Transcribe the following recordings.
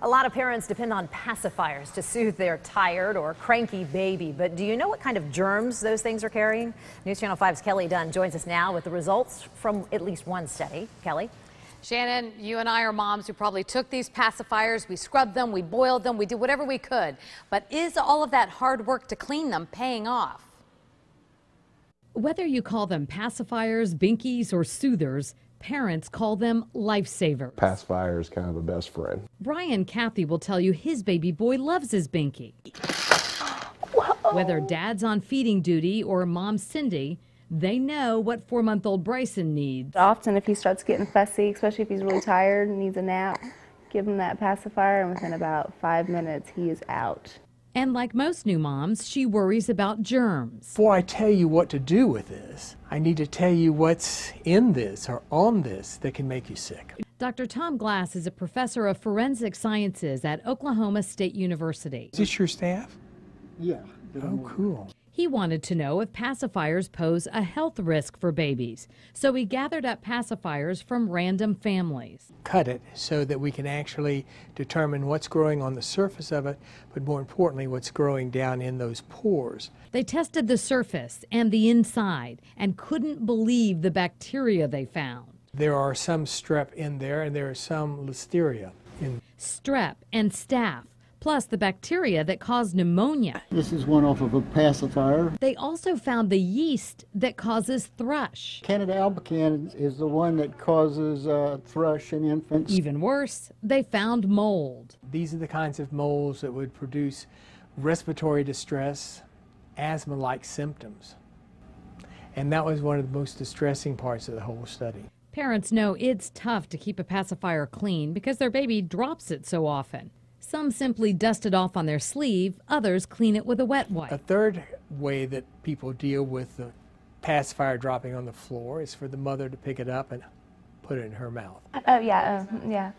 A lot of parents depend on pacifiers to soothe their tired or cranky baby, but do you know what kind of germs those things are carrying? News Channel 5's Kelley Dunn joins us now with the results from at least one study. Kelley? Shannon, you and I are moms who probably took these pacifiers, we scrubbed them, we boiled them, we did whatever we could. But is all of that hard work to clean them paying off? Whether you call them pacifiers, binkies, or soothers, parents call them lifesavers. Pacifier is kind of a best friend. Brian Cathy will tell you his baby boy loves his binky. Whoa. Whether dad's on feeding duty or mom Cindy, they know what 4-month-old Bryson needs. Often if he starts getting fussy, especially if he's really tired and needs a nap, give him that pacifier and within about 5 minutes he is out. And like most new moms, she worries about germs. Before I tell you what to do with this, I need to tell you what's in this or on this that can make you sick. Dr. Tom Glass is a professor of forensic sciences at Oklahoma State University. Is this your staff? Yeah. Oh, cool. He wanted to know if pacifiers pose a health risk for babies, so he gathered up pacifiers from random families. Cut it so that we can actually determine what's growing on the surface of it, but more importantly, what's growing down in those pores. They tested the surface and the inside and couldn't believe the bacteria they found. There are some strep in there and there are some listeria in. Strep and staph, plus the bacteria that cause pneumonia. This is one off of a pacifier. They also found the yeast that causes thrush. Candida albicans is the one that causes thrush in infants. Even worse, they found mold. These are the kinds of molds that would produce respiratory distress, asthma-like symptoms. And that was one of the most distressing parts of the whole study. Parents know it's tough to keep a pacifier clean because their baby drops it so often. Some simply dust it off on their sleeve, others clean it with a wet wipe. A third way that people deal with the pacifier dropping on the floor is for the mother to pick it up and put it in her mouth. Yeah.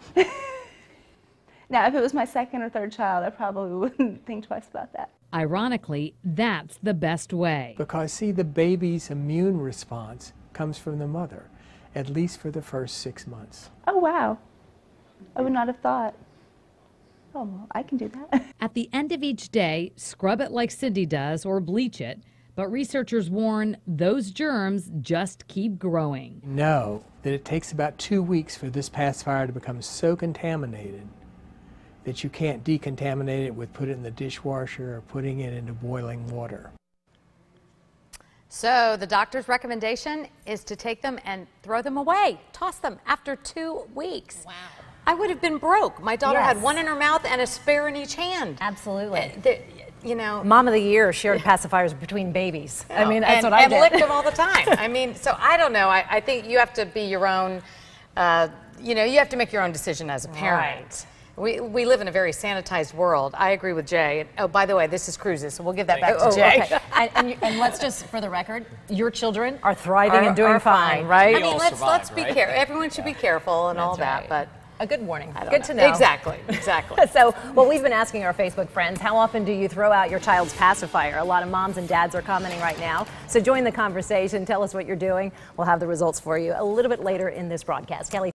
Now, if it was my second or third child, I probably wouldn't think twice about that. Ironically, that's the best way. Because, see, the baby's immune response comes from the mother, at least for the first 6 months. Oh, wow. I would not have thought. Oh, well, I can do that. At the end of each day, scrub it like Cindy does or bleach it, but researchers warn those germs just keep growing. Know that it takes about 2 weeks for this pacifier to become so contaminated that you can't decontaminate it with putting it in the dishwasher or putting it into boiling water. So the doctor's recommendation is to take them and throw them away, toss them after 2 weeks. Wow. I would have been broke. My daughter had one in her mouth and a spare in each hand. Absolutely. You know, Mom of the Year shared pacifiers between babies. I mean, that's what I did. And licked them all the time. I mean, so I don't know. I think you have to be your own, you know, you have to make your own decision as a parent. Right. We live in a very sanitized world. I agree with Jay. Oh, by the way, this is cruises, so we'll give that back to Jay. Okay. and let's just, for the record, your children are thriving and doing fine, right? I mean, let's be careful. Everyone should be careful and all that, but. A good warning. Good to know. Exactly. So, well, we've been asking our Facebook friends, how often do you throw out your child's pacifier? A lot of moms and dads are commenting right now. So join the conversation. Tell us what you're doing. We'll have the results for you a little bit later in this broadcast. Kelley.